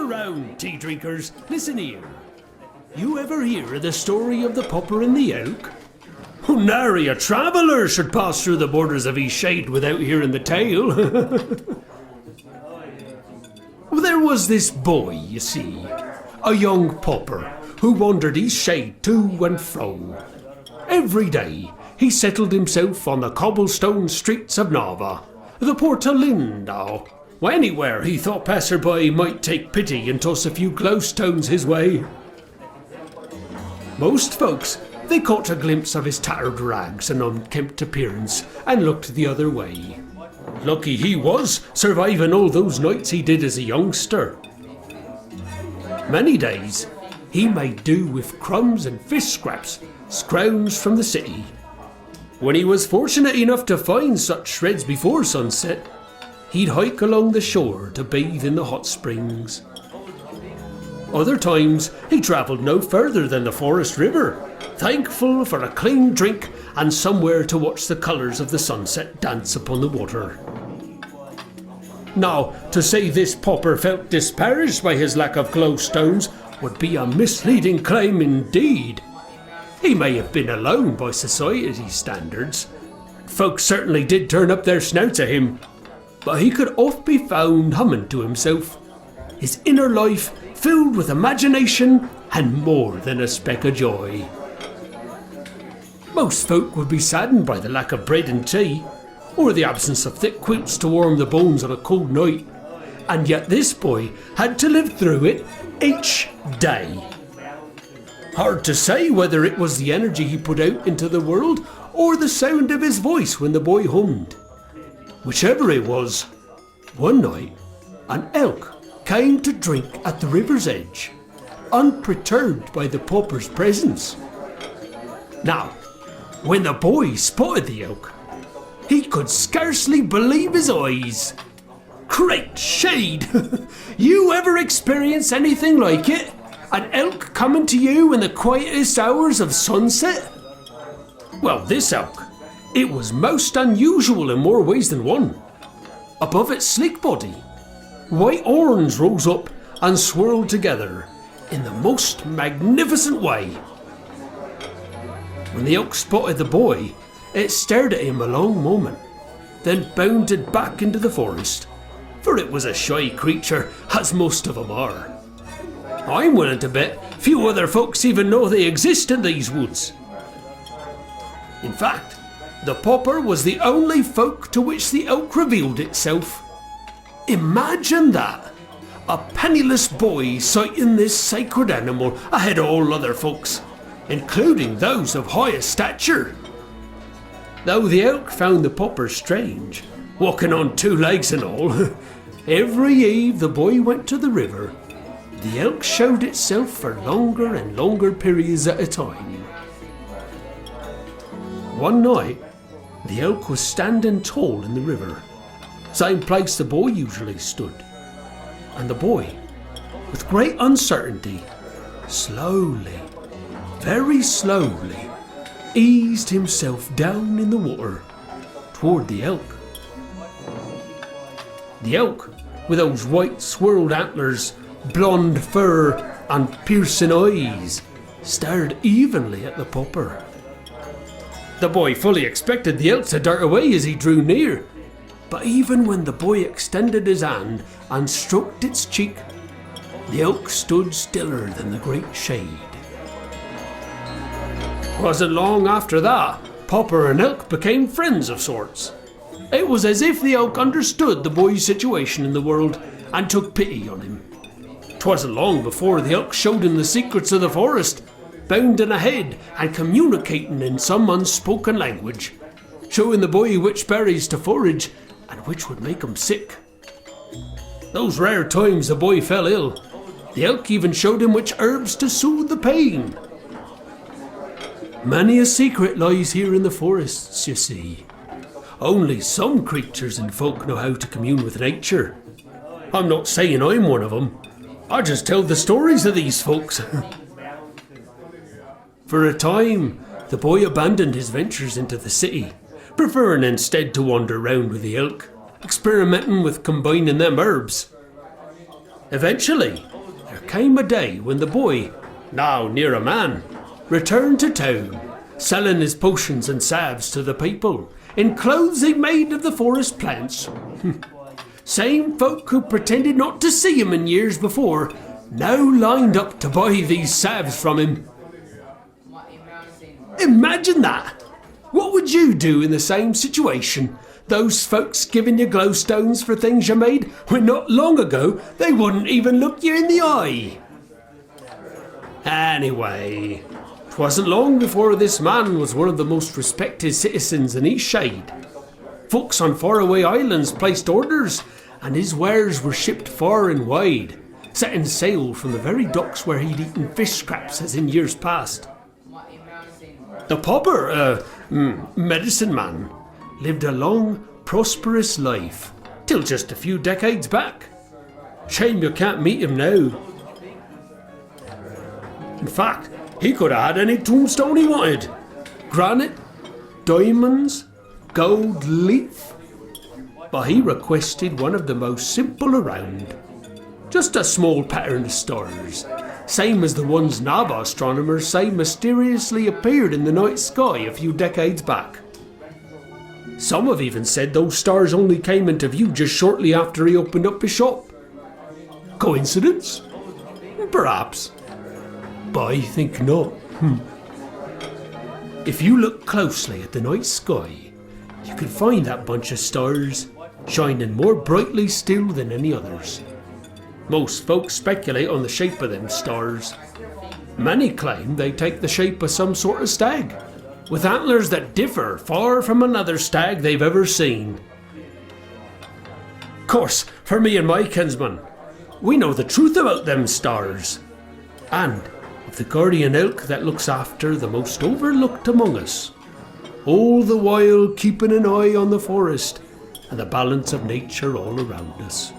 around, tea drinkers. Listen here. You ever hear of the story of the Popper and the Elk? Oh, nary a traveller should pass through the borders of his shade without hearing the tale. Well, there was this boy, you see, a young Popper, who wandered his shade to and fro. Every day he settled himself on the cobblestone streets of Narva, the Porta Linda, or anywhere he thought passerby might take pity and toss a few glowstones his way. Most folks, they caught a glimpse of his tattered rags and unkempt appearance and looked the other way. Lucky he was, surviving all those nights he did as a youngster. Many days he made do with crumbs and fish scraps scrounged from the city. When he was fortunate enough to find such shreds before sunset, he'd hike along the shore to bathe in the hot springs. Other times he travelled no further than the forest river, thankful for a clean drink and somewhere to watch the colours of the sunset dance upon the water. Now, to say this Popper felt disparaged by his lack of glowstones would be a misleading claim indeed. He may have been alone by society standards. Folks certainly did turn up their snouts at him, but he could oft be found humming to himself, his inner life filled with imagination and more than a speck of joy. Most folk would be saddened by the lack of bread and tea, or the absence of thick quilts to warm the bones on a cold night, and yet this boy had to live through it each day. Hard to say whether it was the energy he put out into the world or the sound of his voice when the boy hummed. Whichever it was, one night an elk came to drink at the river's edge, unperturbed by the Popper's presence. Now, when the boy spotted the elk, he could scarcely believe his eyes. Great shade! You ever experience anything like it? An elk coming to you in the quietest hours of sunset? Well, this elk, it was most unusual in more ways than one. Above its sleek body, white horns rose up and swirled together in the most magnificent way. When the elk spotted the boy, it stared at him a long moment, then bounded back into the forest, for it was a shy creature, as most of them are. I'm willing to bet few other folks even know they exist in these woods. In fact, the Popper was the only folk to which the elk revealed itself. Imagine that! A penniless boy sighting this sacred animal ahead of all other folks, including those of highest stature. Though the elk found the Popper strange, walking on two legs and all, every eve the boy went to the river. The elk showed itself for longer and longer periods at a time. One night, the elk was standing tall in the river, same place the boy usually stood, and the boy, with great uncertainty, slowly, very slowly, eased himself down in the water toward the elk. The elk, with those white swirled antlers, blonde fur and piercing eyes, stared evenly at the Popper. The boy fully expected the elk to dart away as he drew near, but even when the boy extended his hand and stroked its cheek, the elk stood stiller than the great shade. 'Twasn't long after that, Popper and elk became friends of sorts. It was as if the elk understood the boy's situation in the world and took pity on him. 'Twasn't long before the elk showed him the secrets of the forest, bounding ahead and communicating in some unspoken language, showing the boy which berries to forage and which would make him sick. Those rare times the boy fell ill, the elk even showed him which herbs to soothe the pain. Many a secret lies here in the forests, you see. Only some creatures and folk know how to commune with nature. I'm not saying I'm one of them. I just tell the stories of these folks. For a time, the boy abandoned his ventures into the city, preferring instead to wander round with the elk, experimenting with combining them herbs. Eventually, came a day when the boy, now near a man, returned to town, selling his potions and salves to the people in clothes he made of the forest plants. Same folk who pretended not to see him in years before now lined up to buy these salves from him. Imagine that! What would you do in the same situation? Those folks giving you glowstones for things you made when not long ago they wouldn't even look you in the eye. Anyway, it wasn't long before this man was one of the most respected citizens in Eastshade. Folks on faraway islands placed orders, and his wares were shipped far and wide, setting sail from the very docks where he'd eaten fish scraps as in years past. The pauper, medicine man, lived a long, prosperous life, till just a few decades back. Shame you can't meet him now. In fact, he could have had any tombstone he wanted. Granite, diamonds, gold leaf. But he requested one of the most simple around. Just a small pattern of stars, same as the ones Naba astronomers say mysteriously appeared in the night sky a few decades back. Some have even said those stars only came into view just shortly after he opened up his shop. Coincidence? Perhaps. But I think not. If you look closely at the night sky, you can find that bunch of stars shining more brightly still than any others. Most folks speculate on the shape of them stars. Many claim they take the shape of some sort of stag, with antlers that differ far from another stag they've ever seen. Of course, for me and my kinsman, we know the truth about them stars, and of the guardian elk that looks after the most overlooked among us, all the while keeping an eye on the forest and the balance of nature all around us.